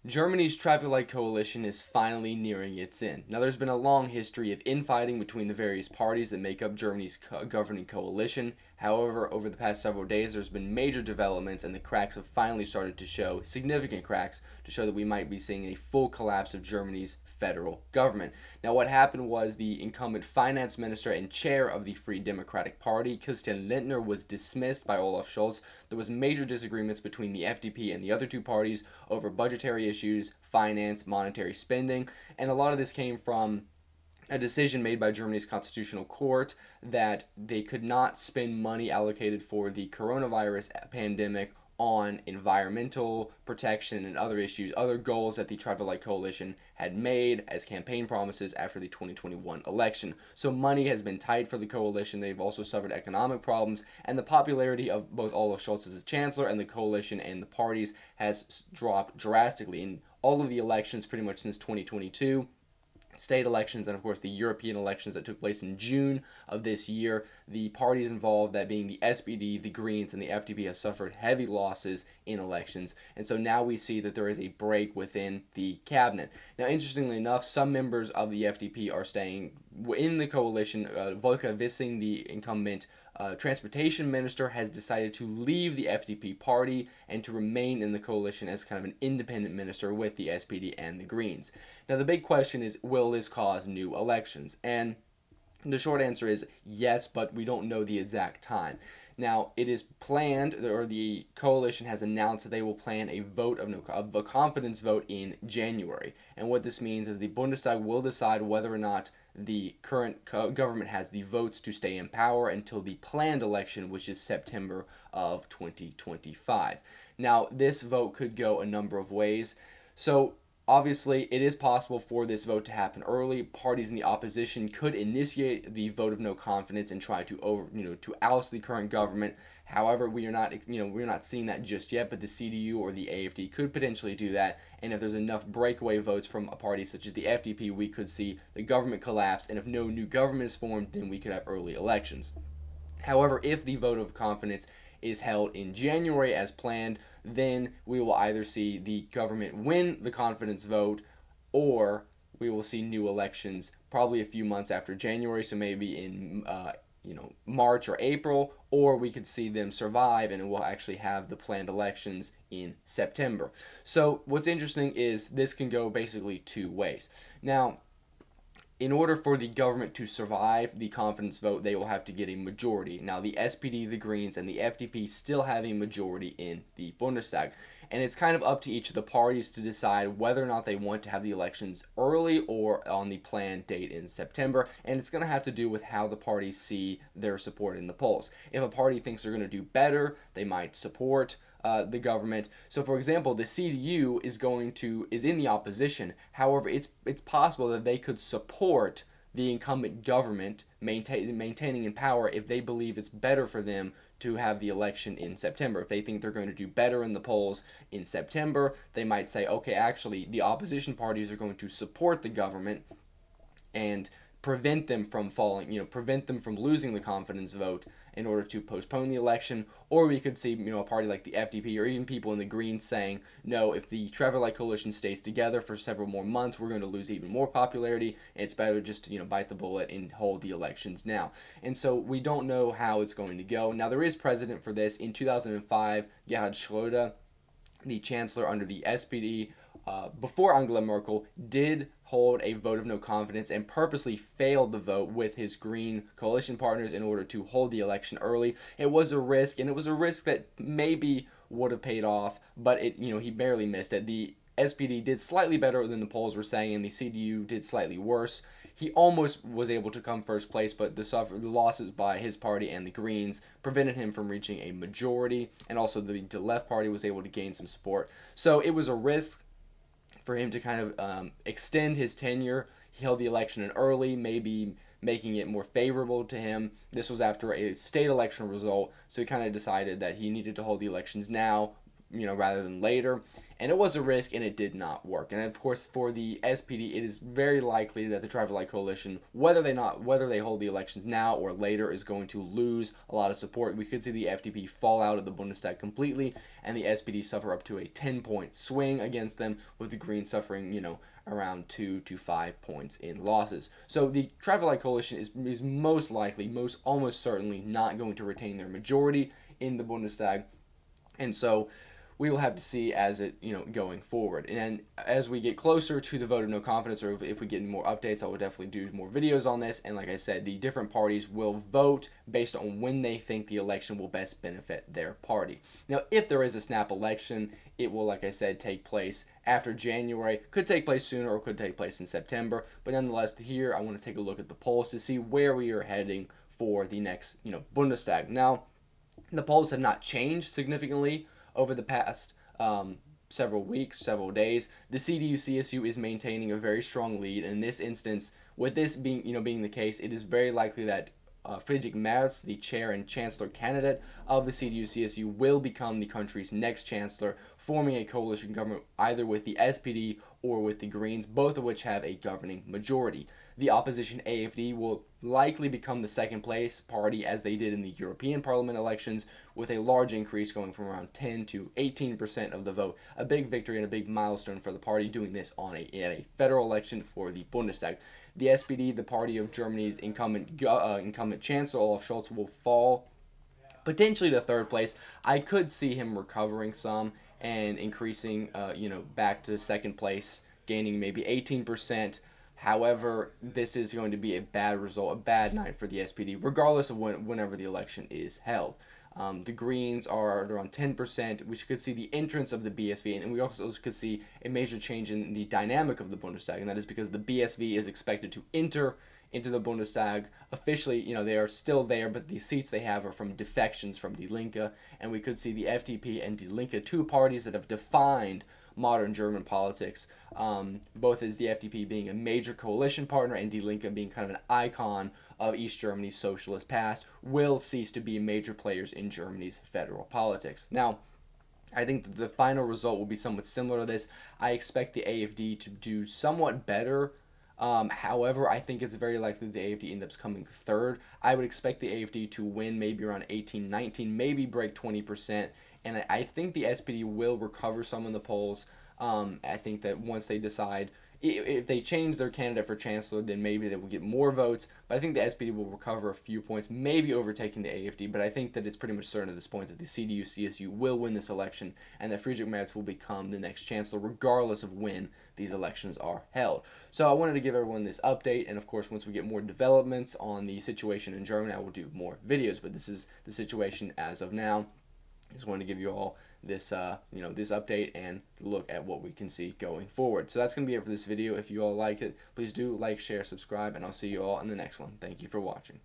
Germany's traffic light coalition is finally nearing its end. Now, there's been a long history of infighting between the various parties that make up Germany's governing coalition. However, over the past several days, there's been major developments, and the cracks have finally started to show, significant cracks, to show that we might be seeing a full collapse of Germany's federal government. Now, what happened was the incumbent finance minister and chair of the Free Democratic Party, Christian Lindner, was dismissed by Olaf Scholz. There was major disagreements between the FDP and the other two parties over budgetary issues, finance, monetary spending, and a lot of this came from a decision made by Germany's constitutional court that they could not spend money allocated for the coronavirus pandemic on environmental protection and other issues, other goals that the Traffic Light Coalition had made as campaign promises after the 2021 election. So money has been tight for the coalition. They've also suffered economic problems, and the popularity of both Olaf Scholz as chancellor and the coalition and the parties has dropped drastically in all of the elections pretty much since 2022, state elections, and of course the European elections that took place in June of this year. The parties involved, that being the SPD, the Greens, and the FDP, have suffered heavy losses in elections. And so now we see that there is a break within the cabinet. Now, interestingly enough, some members of the FDP are staying in the coalition. Volker Wissing, the incumbent transportation minister, has decided to leave the FDP party and to remain in the coalition as kind of an independent minister with the SPD and the Greens. Now, the big question is, will this cause new elections? And the short answer is yes, but we don't know the exact time. Now, it is planned, or the coalition has announced that they will plan a vote of a confidence vote in January. And what this means is the Bundestag will decide whether or not the current government has the votes to stay in power until the planned election, which is September of 2025. Now, this vote could go a number of ways. So, obviously, it is possible for this vote to happen early. Parties in the opposition could initiate the vote of no confidence and try to oust the current government. However, we're not seeing that just yet, but the CDU or the AFD could potentially do that. And if there's enough breakaway votes from a party such as the FDP, we could see the government collapse. And if no new government is formed, then we could have early elections. However, if the vote of confidence is held in January as planned, then we will either see the government win the confidence vote, or we will see new elections probably a few months after January, so maybe in March or April, or we could see them survive and we'll actually have the planned elections in September. So what's interesting is this can go basically two ways. Now, in order for the government to survive the confidence vote, they will have to get a majority. Now, the SPD, the Greens, and the FDP still have a majority in the Bundestag. And it's kind of up to each of the parties to decide whether or not they want to have the elections early or on the planned date in September. And it's going to have to do with how the parties see their support in the polls. If a party thinks they're going to do better, they might support the government. So, for example, the CDU is in the opposition. However, it's possible that they could support the incumbent government maintaining in power if they believe it's better for them to have the election in September. If they think they're going to do better in the polls in September, they might say, okay, actually, the opposition parties are going to support the government and prevent them from prevent them from losing the confidence vote in order to postpone the election. Or we could see, a party like the FDP or even people in the Greens saying, no, if the Traffic Light Coalition stays together for several more months, we're going to lose even more popularity. It's better just to, bite the bullet and hold the elections now. And so we don't know how it's going to go. Now, there is precedent for this. In 2005, Gerhard Schröder, the chancellor under the SPD, before Angela Merkel, did hold a vote of no confidence and purposely failed the vote with his Green coalition partners in order to hold the election early. It was a risk, and it was a risk that maybe would have paid off, but he barely missed it. The SPD did slightly better than the polls were saying, and the CDU did slightly worse. He almost was able to come first place, but the losses by his party and the Greens prevented him from reaching a majority, and also the left party was able to gain some support. So it was a risk for him to kind of extend his tenure. He held the election in early, maybe making it more favorable to him. This was after a state election result, so he kind of decided that he needed to hold the elections now, rather than later. And it was a risk, and it did not work. And of course, for the SPD, it is very likely that the Tri-Light Coalition, whether they hold the elections now or later, is going to lose a lot of support. We could see the FDP fall out of the Bundestag completely, and the SPD suffer up to a 10-point swing against them, with the Greens suffering, around 2 to 5 points in losses. So the Tri-Light Coalition is most likely, almost certainly not going to retain their majority in the Bundestag, and so we will have to see as it going forward. And as we get closer to the vote of no confidence, or if we get more updates, I will definitely do more videos on this. And like I said, the different parties will vote based on when they think the election will best benefit their party. Now, if there is a snap election, it will, like I said, take place after January. Could take place sooner or could take place in September. But nonetheless, here I want to take a look at the polls to see where we are heading for the next Bundestag. Now, the polls have not changed significantly over the past several weeks, several days. The CDU-CSU is maintaining a very strong lead. In this instance, with this being the case, it is very likely that Friedrich Merz, the chair and chancellor candidate of the CDU-CSU, will become the country's next chancellor, forming a coalition government either with the SPD or with the Greens, both of which have a governing majority. The opposition AFD will likely become the second place party, as they did in the European Parliament elections, with a large increase going from around 10 to 18% of the vote. A big victory and a big milestone for the party, doing this in a federal election for the Bundestag. The SPD, the party of Germany's incumbent chancellor Olaf Scholz, will fall potentially to third place. I could see him recovering some and increasing, back to second place, gaining maybe 18%. However, this is going to be a bad result, a bad night for the SPD, regardless of whenever the election is held. The Greens are around 10%. We could see the entrance of the BSV, and we also could see a major change in the dynamic of the Bundestag, and that is because the BSV is expected to enter into the Bundestag. Officially, they are still there, but the seats they have are from defections from Die Linke, and we could see the FDP and Die Linke, two parties that have defined modern German politics, both as the FDP being a major coalition partner and Die Linke being kind of an icon of East Germany's socialist past, will cease to be major players in Germany's federal politics. Now, I think that the final result will be somewhat similar to this. I expect the AFD to do somewhat better. However, I think it's very likely the AFD ends up coming third. I would expect the AFD to win maybe around 18, 19, maybe break 20%. And I think the SPD will recover some in the polls. I think that once they decide, if they change their candidate for chancellor, then maybe they will get more votes. But I think the SPD will recover a few points, maybe overtaking the AFD. But I think that it's pretty much certain at this point that the CDU-CSU will win this election and that Friedrich Merz will become the next chancellor, regardless of when these elections are held. So I wanted to give everyone this update. And of course, once we get more developments on the situation in Germany, I will do more videos. But this is the situation as of now. I just wanted to give you all this, this update and look at what we can see going forward. So that's going to be it for this video. If you all like it, please do like, share, subscribe, and I'll see you all in the next one. Thank you for watching.